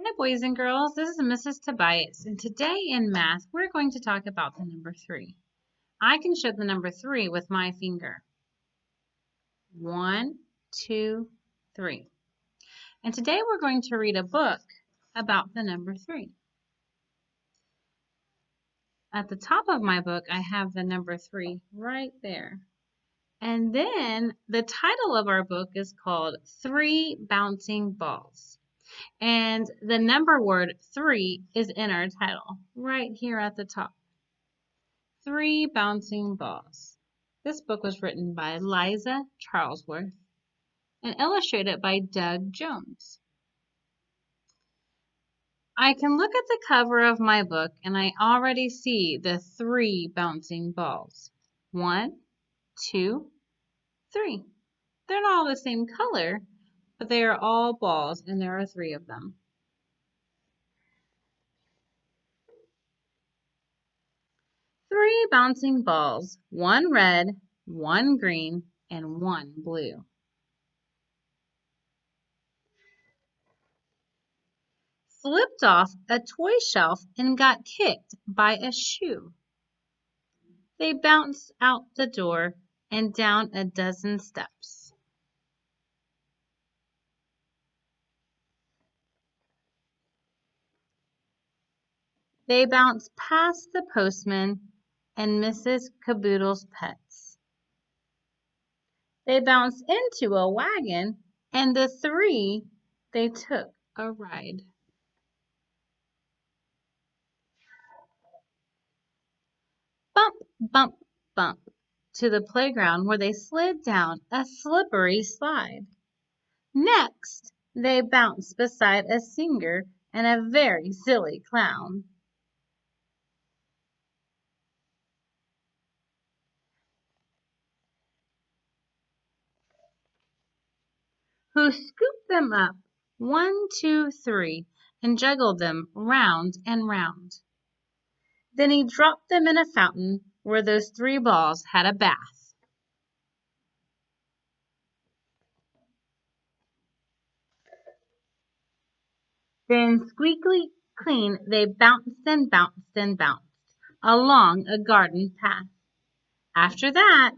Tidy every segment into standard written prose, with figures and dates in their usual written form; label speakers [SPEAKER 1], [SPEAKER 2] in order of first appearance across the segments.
[SPEAKER 1] Hi, boys and girls. This is Mrs. Tobias, and today in math, we're going to talk about the number 3. I can show the number 3 with my finger. 1, 2, 3. And today we're going to read a book about the number 3. At the top of my book, I have the number 3 right there. And then the title of our book is called 3 Bouncing Balls. And the number word 3 is in our title, right here at the top. 3 Bouncing Balls. This book was written by Liza Charlesworth and illustrated by Doug Jones. I can look at the cover of my book and I already see the 3 bouncing balls. 1, 2, 3. They're not all the same color, but they are all balls and there are 3 of them. 3 bouncing balls, 1 red, 1 green, and 1 blue. Slipped off a toy shelf and got kicked by a shoe. They bounced out the door and down a dozen steps. They bounced past the postman and Mrs. Caboodle's pets. They bounced into a wagon and the 3, they took a ride. Bump, bump, bump to the playground where they slid down a slippery slide. Next, they bounced beside a singer and a very silly clown. Who scooped them up, 1, 2, 3, and juggled them round and round. Then he dropped them in a fountain where those 3 balls had a bath. Then squeaky clean they bounced and bounced and bounced along a garden path. After that,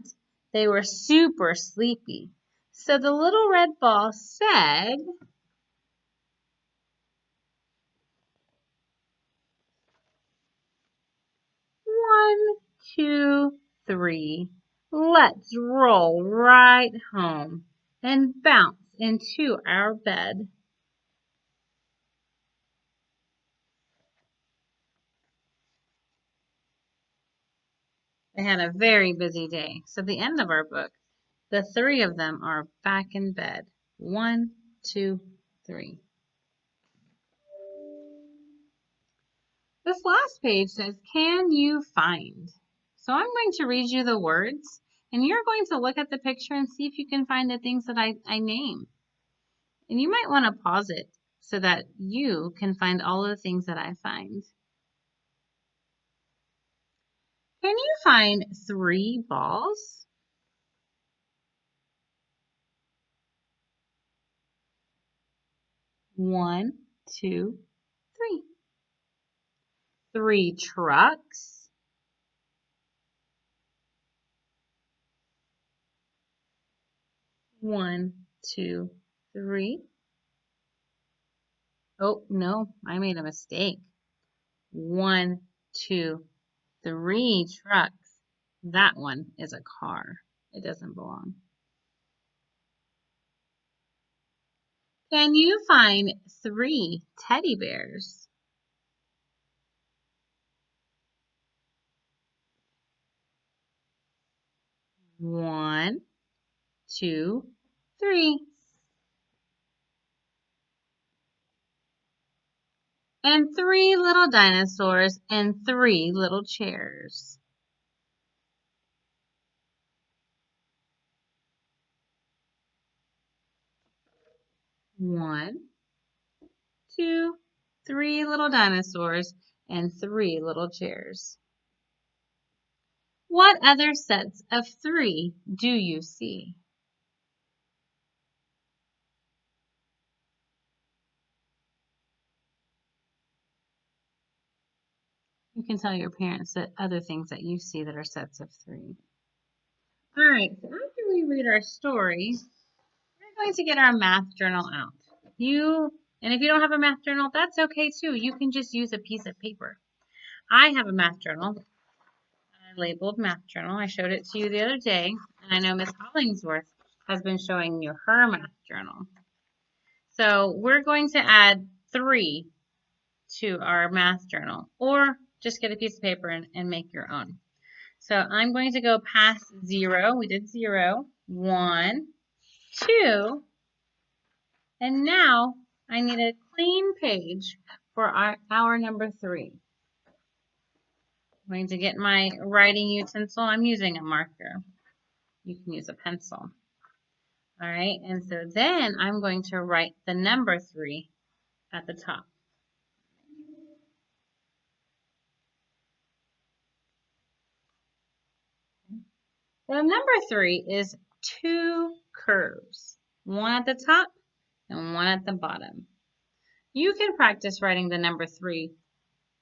[SPEAKER 1] they were super sleepy. So the little red ball said, 1, 2, 3, let's roll right home and bounce into our bed. They had a very busy day. So at the end of our book, the 3 of them are back in bed. 1, 2, 3. This last page says, can you find? So I'm going to read you the words, and you're going to look at the picture and see if you can find the things that I name. And you might want to pause it so that you can find all of the things that I find. Can you find 3 balls? One, 2, 3. 3 trucks. 1, 2, 3. Oh, no, I made a mistake. 1, 2, 3 trucks. That one is a car. It doesn't belong. Can you find 3 teddy bears? 1, 2, 3. And 3 little dinosaurs and 3 little chairs. One, 2, 3 little dinosaurs and 3 little chairs. What other sets of 3 do you see? can tell your parents that other things that you see that are sets of 3. All right, so after we read our story, we're going to get our math journal out. And if you don't have a math journal, that's okay too. You can just use a piece of paper. I have a math journal. I labeled math journal. I showed it to you the other day, and I know Miss Hollingsworth has been showing you her math journal. So we're going to add 3 to our math journal, or just get a piece of paper and make your own. So I'm going to go past 0. We did 0, 1, 2, and now I need a clean page for our number 3. I'm going to get my writing utensil. I'm using a marker. You can use a pencil. All right, and so then I'm going to write the number 3 at the top. The number 3 is 2 curves, one at the top and one at the bottom. You can practice writing the number 3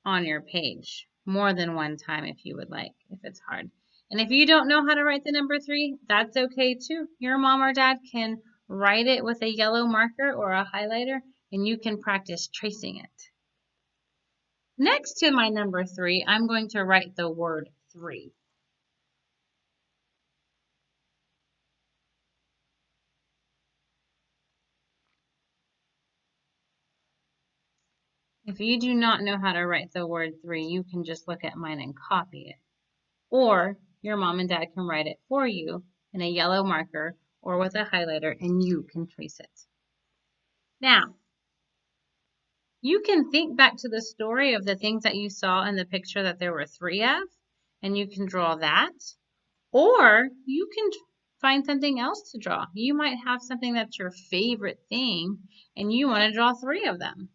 [SPEAKER 1] on your page more than one time if you would like, if it's hard. And if you don't know how to write the number 3, that's okay too. Your mom or dad can write it with a yellow marker or a highlighter, and you can practice tracing it. Next to my number 3, I'm going to write the word 3. If you do not know how to write the word 3, you can just look at mine and copy it. Or your mom and dad can write it for you in a yellow marker or with a highlighter, and you can trace it. Now, you can think back to the story of the things that you saw in the picture that there were 3 of, and you can draw that. Or you can find something else to draw. You might have something that's your favorite thing, and you want to draw 3 of them.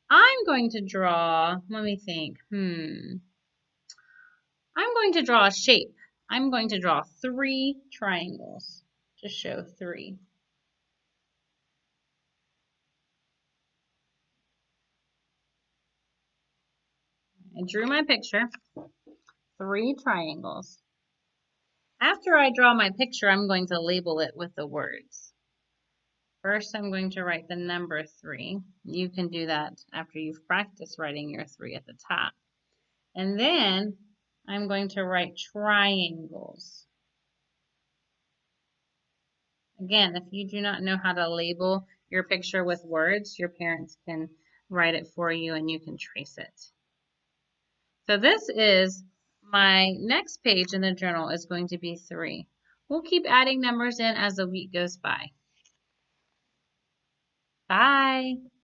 [SPEAKER 1] I'm going to draw, let me think, I'm going to draw a shape. I'm going to draw 3 triangles to show 3. I drew my picture, 3 triangles. After I draw my picture, I'm going to label it with the words. First, I'm going to write the number 3. You can do that after you've practiced writing your 3 at the top. And then I'm going to write triangles. Again, if you do not know how to label your picture with words, your parents can write it for you and you can trace it. So this is my next page in the journal is going to be 3. We'll keep adding numbers in as the week goes by. Bye.